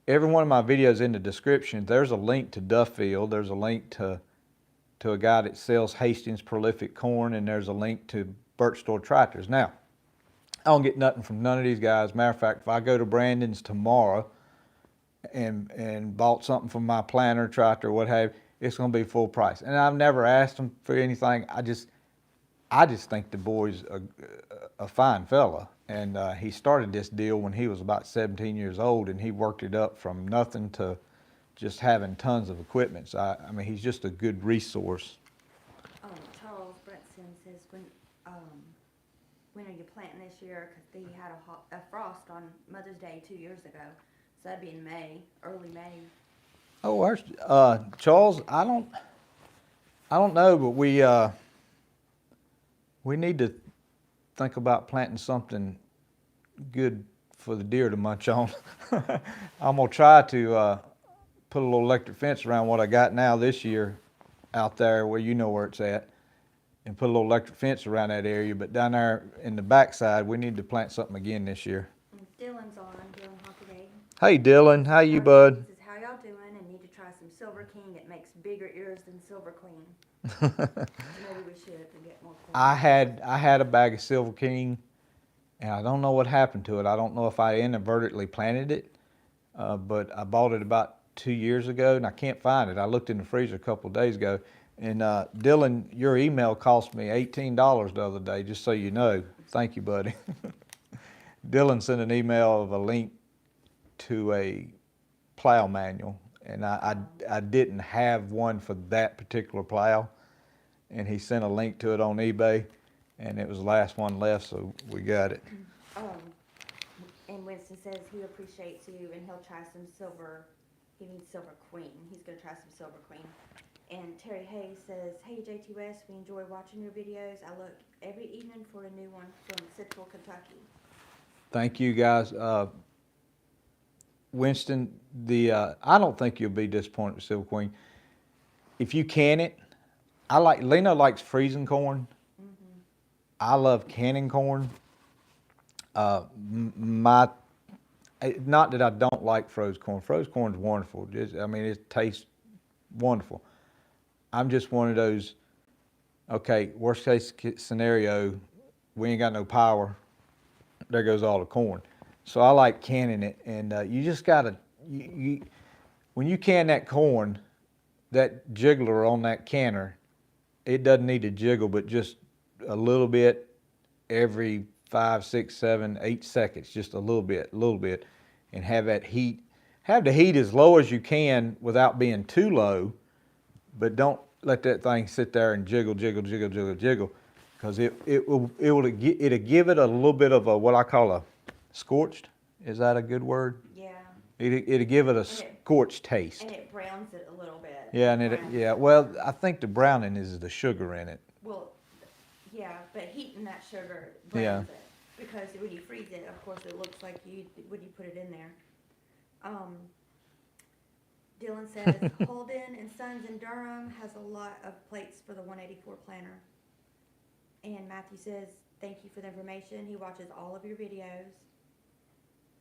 Every one of my videos in the description, there's a link to Duffield, there's a link to a guy that sells Hastings Prolific Corn, and there's a link to Burch Store Tractors. Now, I don't get nothing from none of these guys. Matter of fact, if I go to Brandon's tomorrow and bought something from my planter, tractor, what have you, it's going to be full price. And I've never asked him for anything. I just think the boy's a fine fella. And he started this deal when he was about 17 years old, and he worked it up from nothing to just having tons of equipment. So, I mean, he's just a good resource. Charles Bretson says, when are you planting this year? Because he had a frost on Mother's Day 2 years ago. So that'd be in May, early May. Oh, Charles, I don't know, but we need to think about planting something good for the deer to munch on. I'm gonna try to put a little electric fence around what I got now this year out there where you know where it's at, and put a little electric fence around that area. But down there in the backside, we need to plant something again this year. Dylan's on, Dylan Hockaday. Hey Dylan, how you bud? He says, how y'all doing? And need to try some Silver King. It makes bigger ears than Silver Queen. Maybe we should get more corn. I had a bag of Silver King, and I don't know what happened to it. I don't know if I inadvertently planted it, but I bought it about 2 years ago, and I can't find it. I looked in the freezer a couple of days ago, and Dylan, your email cost me $18 the other day, just so you know. Thank you, buddy. Dylan sent an email of a link to a plow manual, and I didn't have one for that particular plow, and he sent a link to it on eBay, and it was the last one left, so we got it. And Winston says he appreciates you, and he'll try some silver. He needs Silver Queen. He's gonna try some Silver Queen. And Terry Hayes says, hey Jtwes, we enjoy watching your videos. I look every evening for a new one from Central Kentucky. Thank you guys. Winston, I don't think you'll be disappointed with Silver Queen. If you can it, Lena likes freezing corn. Mm-hmm. I love canning corn. Not that I don't like frozen corn. Frozen corn's wonderful. It tastes wonderful. I'm just one of those, okay, worst case scenario, we ain't got no power. There goes all the corn. So I like canning it, and you just gotta, when you can that corn, that jiggler on that canner, it doesn't need to jiggle, but just a little bit every 5, 6, 7, 8 seconds, just a little bit, and have that heat. Have the heat as low as you can without being too low, but don't let that thing sit there and jiggle, because it'll give it a little bit of a, what I call a scorched. Is that a good word? Yeah. It'll give it a scorched taste. And it browns it a little bit. Yeah, well, I think the browning is the sugar in it. Well, yeah, but heating that sugar browns it. Because when you freeze it, of course, it looks like when you put it in there. Dylan says, Holden and Sons in Durham has a lot of plates for the 184 planter. And Matthew says, thank you for the information. He watches all of your videos.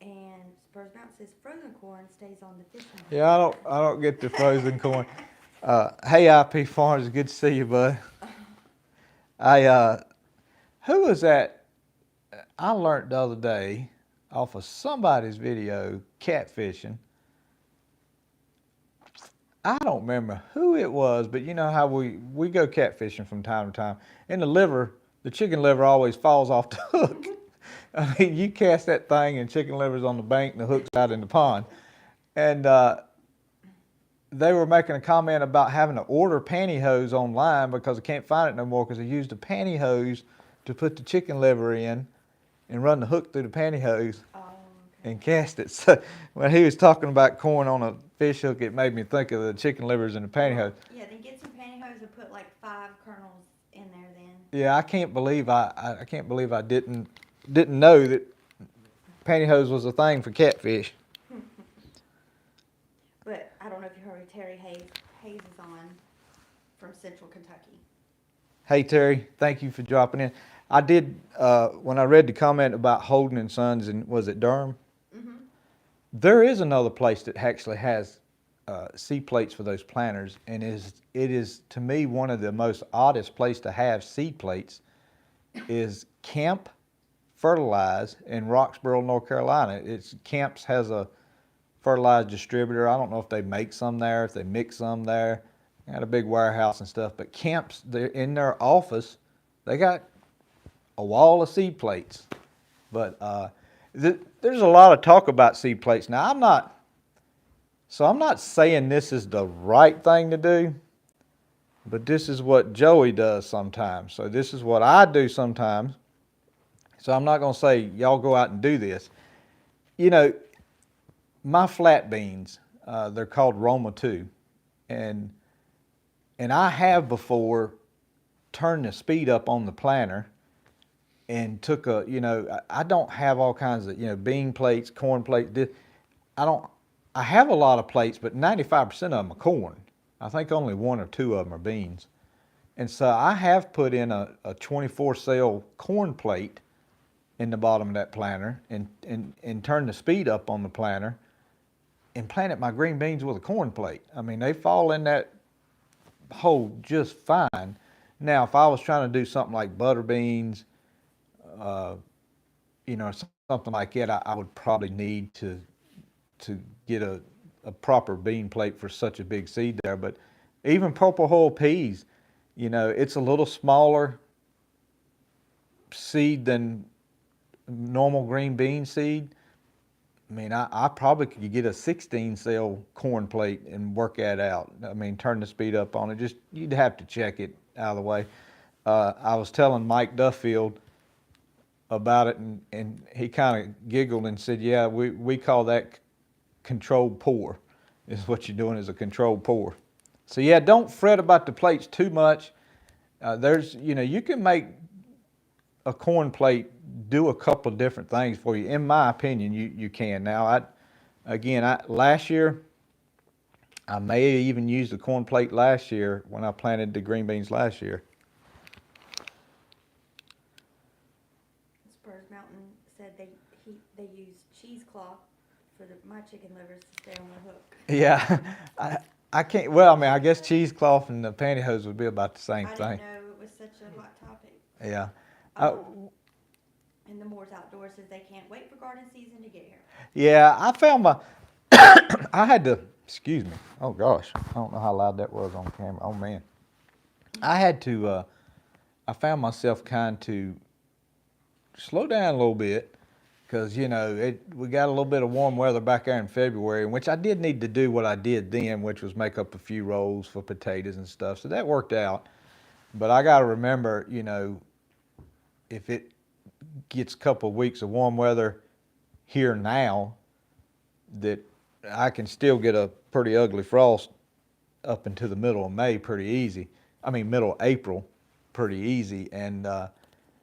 And Spurs Mountain says, frozen corn stays on the fishing line. Yeah, I don't get the frozen corn. Hey, IP Farms, good to see you, bud. Who was that? I learned the other day off of somebody's video, catfishing. I don't remember who it was, but you know how we go catfishing from time to time. And the chicken liver always falls off the hook. I mean, you cast that thing and chicken liver's on the bank and the hook's out in the pond. And they were making a comment about having to order pantyhose online because they can't find it no more because they used the pantyhose to put the chicken liver in and run the hook through the pantyhose and cast it. So when he was talking about corn on a fish hook, it made me think of the chicken livers in the pantyhose. Yeah, then get some pantyhose and put like 5 kernels in there then. Yeah, I can't believe I didn't know that pantyhose was a thing for catfish. But I don't know if you heard Terry Hayes. Hayes is on from Central Kentucky. Hey Terry, thank you for dropping in. I did, when I read the comment about Holden and Sons, and was it Durham? Mm-hmm. There is another place that actually has seed plates for those planters, and it is to me one of the most oddest place to have seed plates is Camp Fertilize in Roxborough, North Carolina. Camps has a fertilizer distributor. I don't know if they make some there, if they mix some there. They got a big warehouse and stuff, but Camps, they're in their office, they got a wall of seed plates. But there's a lot of talk about seed plates. Now I'm not saying this is the right thing to do, but this is what Joey does sometimes. So this is what I do sometimes. So I'm not going to say y'all go out and do this. You know, my flat beans, they're called Roma 2. And I have before turned the speed up on the planter and took a, I don't have all kinds of, bean plates, corn plates. I have a lot of plates, but 95% of them are corn. I think only 1 or 2 of them are beans. And so I have put in a 24 cell corn plate in the bottom of that planter and turned the speed up on the planter and planted my green beans with a corn plate. I mean, they fall in that hole just fine. Now, if I was trying to do something like butter beans, something like that, I would probably need to get a proper bean plate for such a big seed there. But even purple hull peas, it's a little smaller seed than normal green bean seed. I mean, I probably could get a 16 cell corn plate and work that out. I mean, turn the speed up on it. You'd have to check it out of the way. I was telling Mike Duffield about it, and he kind of giggled and said, yeah, we call that controlled pour, is what you're doing, is a controlled pour. So yeah, don't fret about the plates too much. You can make a corn plate do a couple of different things for you. In my opinion, you can. Now, last year, I may have even used the corn plate last year when I planted the green beans last year. Spurs Mountain said they use cheesecloth for my chicken livers to stay on the hook. Yeah, I can't. Well, I mean, I guess cheesecloth and the pantyhose would be about the same thing. I didn't know it was such a hot topic. Yeah. And the Moore's Outdoors says they can't wait for garden season to get here. Yeah, I found I had to, excuse me. Oh gosh, I don't know how loud that was on camera. Oh man. I found myself kind to slow down a little bit because, we got a little bit of warm weather back there in February, in which I did need to do what I did then, which was make up a few rolls for potatoes and stuff. So that worked out. But I got to remember, if it gets a couple of weeks of warm weather here now, that I can still get a pretty ugly frost up into the middle of May pretty easy. I mean, middle of April pretty easy. And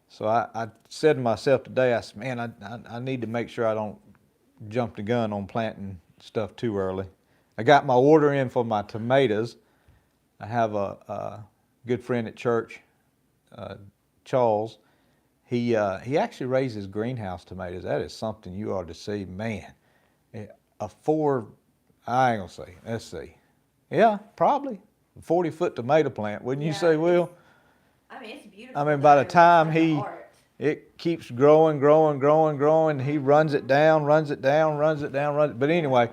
so I said to myself today, I said, man, I need to make sure I don't jump the gun on planting stuff too early. I got my order in for my tomatoes. I have a good friend at church, Charles. He actually raises greenhouse tomatoes. That is something you ought to see, man. I ain't gonna say. Let's see. Yeah, probably a 40-foot tomato plant, wouldn't you say, Will? I mean, it's beautiful. I mean, by the time it keeps growing. He runs it down. But anyway,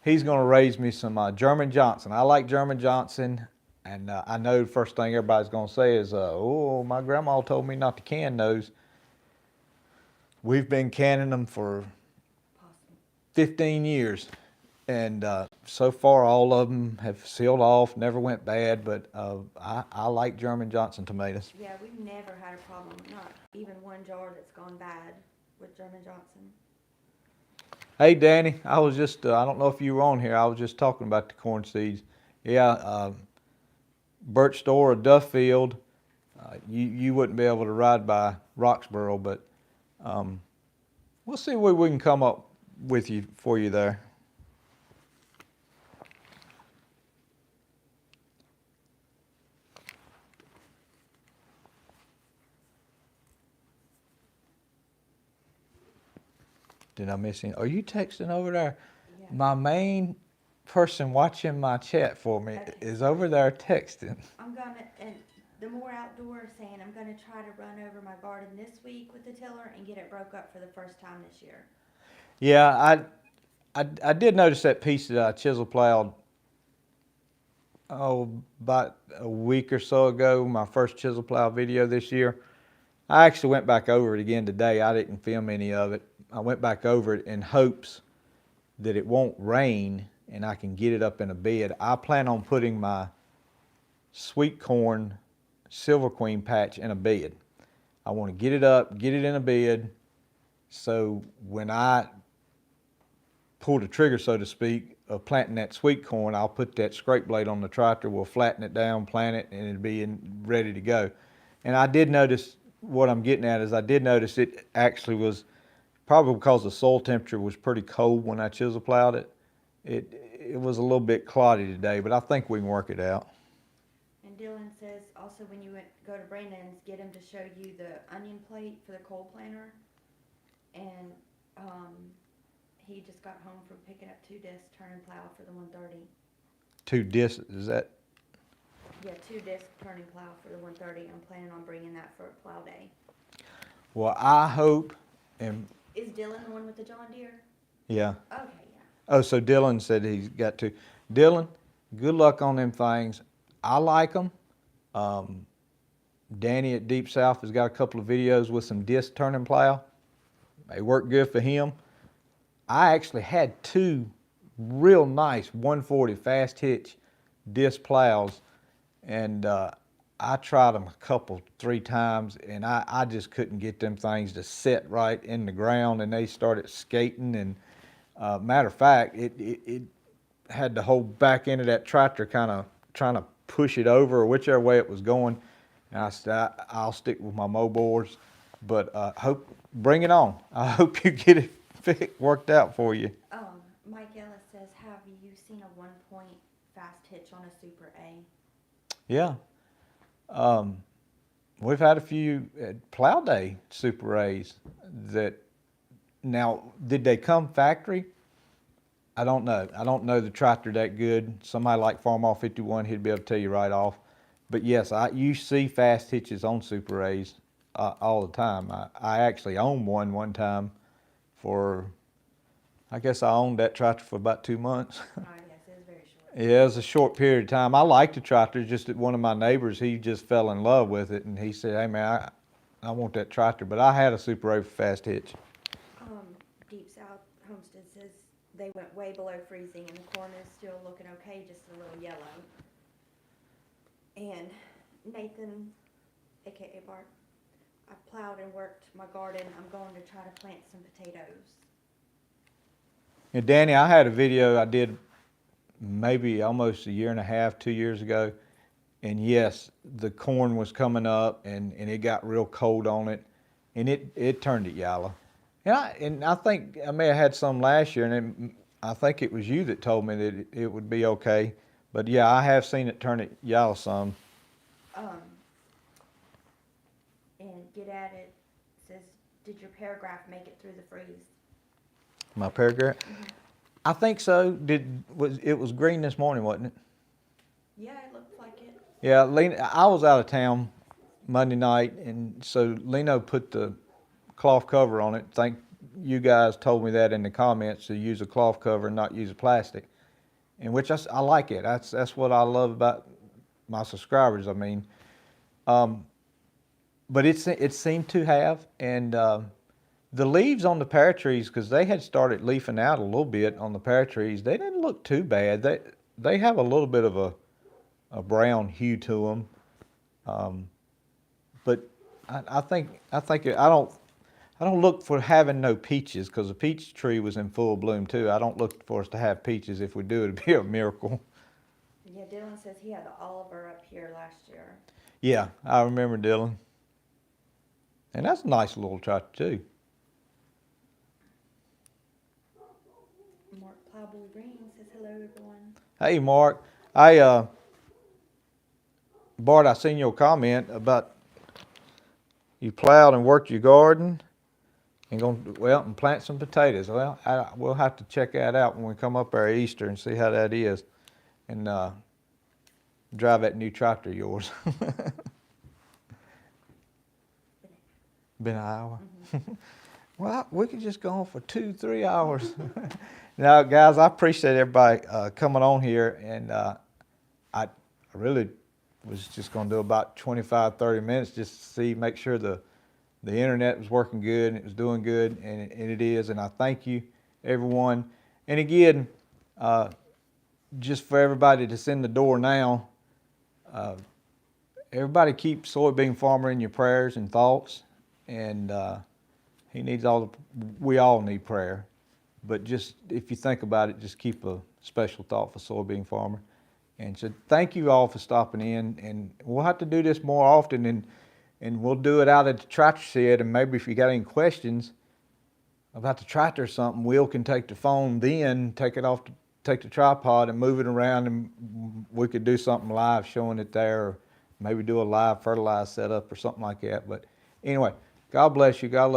he's gonna raise me some German Johnson. I like German Johnson. And I know the first thing everybody's going to say is, oh, my grandma told me not to can those. We've been canning them for 15 years. And so far, all of them have sealed off, never went bad. But I like German Johnson tomatoes. Yeah, we've never had a problem, not even one jar that's gone bad with German Johnson. Hey, Danny, I was just, I don't know if you were on here. I was just talking about the corn seeds. Yeah, Burch Store or Duffield, you wouldn't be able to ride by Roxborough, but we'll see what we can come up with for you there. Did I miss any? Are you texting over there? Yeah. My main person watching my chat for me is over there texting. And the More Outdoor saying I'm gonna try to run over my garden this week with the tiller and get it broke up for the first time this year. Yeah, I did notice that piece that I chisel plowed about a week or so ago, my first chisel plow video this year. I actually went back over it again today. I didn't film any of it. I went back over it in hopes that it won't rain and I can get it up in a bed. I plan on putting my sweet corn Silver Queen patch in a bed. I want to get it up, get it in a bed, so when I pull the trigger, so to speak, of planting that sweet corn, I'll put that scrape blade on the tractor, we'll flatten it down, plant it, and it'll be ready to go. And I did notice what I'm getting at is I did notice it actually was probably because the soil temperature was pretty cold when I chisel plowed it. It was a little bit cloddy today, but I think we can work it out. And Dylan says also when you go to Brandon's, get him to show you the onion plate for the coal planter. And he just got home from picking up 2 disc turn and plow for the 130. 2 discs, is that? Yeah, 2 disc turn and plow for the 130. I'm planning on bringing that for a plow day. Well, I hope, and Is Dylan the one with the John Deere? yeah. Okay, yeah. Oh, so Dylan said he's got to. Dylan, good luck on them things. I like them. Danny at Deep South has got a couple of videos with some disc turning plow. They work good for him. I actually had 2 real nice 140 fast hitch disc plows, and I tried them a couple, 3 times, and I just couldn't get them things to set right in the ground, and they started skating. And matter of fact, it had the whole back end of that tractor kind of trying to push it over, or whichever way it was going. And I said, I'll stick with my mow-boards, but bring it on. I hope you get it worked out for you. Mike Ellis says, have you seen a 1-point fast hitch on a Super A? Yeah. We've had a few at Plow Day Super A's that, now, did they come factory? I don't know. I don't know the tractor that good. Somebody like Farmall 51, he'd be able to tell you right off. But yes, you see fast hitches on Super A's all the time. I actually owned one time for, I guess I owned that tractor for about 2 months. Oh, yes, it was very short. Yeah, it was a short period of time. I liked the tractor, just that one of my neighbors, he just fell in love with it, and he said, hey man, I want that tractor. But I had a Super A for fast hitch. Deep South Homestead says they went way below freezing and the corn is still looking okay, just a little yellow. And Nathan, aka Bart, I plowed and worked my garden. I'm going to try to plant some potatoes. And Danny, I had a video I did maybe almost a year and a half, 2 years ago. And yes, the corn was coming up and it got real cold on it, and it turned it yellow. And I think I may have had some last year, and I think it was you that told me that it would be okay. But yeah, I have seen it turn it yellow some. And Get At It says, did your paragraph make it through the freeze? My paragraph? Mm-hmm. I think so. It was green this morning, wasn't it? Yeah, it looked like it. Yeah, I was out of town Monday night, and so Lino put the cloth cover on it. Think you guys told me that in the comments, to use a cloth cover and not use a plastic, in which I like it. That's what I love about my subscribers. I mean, but it seemed to have, and the leaves on the pear trees, because they had started leafing out a little bit on the pear trees, they didn't look too bad. They have a little bit of a brown hue to them, but I don't look for having no peaches, because the peach tree was in full bloom too. I don't look for us to have peaches. If we do, it'd be a miracle. Yeah, Dylan says he had the Oliver up here last year. Yeah, I remember Dylan. And that's a nice little tractor too. Mark Plowboy Green says hello everyone. Hey Mark, Bart, I seen your comment about you plowed and worked your garden and and plant some potatoes. Well, we'll have to check that out when we come up there Easter and see how that is, and drive that new tractor of yours. Been an hour. Mm-hmm. Well, we could just go on for 2-3 hours. Now, guys, I appreciate everybody coming on here, and I really was just going to do about 25-30 minutes just to make sure the internet was working good and it was doing good, and it is. And I thank you, everyone. And again, just for everybody that's in the door now, everybody keep Soybean Farmer in your prayers and thoughts. And he needs we all need prayer. But just, if you think about it, just keep a special thought for Soybean Farmer. And so thank you all for stopping in. And we'll have to do this more often. And and we'll do it out at the tractor shed. And maybe if you got any questions about the tractor or something, Will can take the phone then, take the tripod and move it around, and we could do something live showing it there, or maybe do a live fertilizer setup or something like that. But anyway, God bless you. God love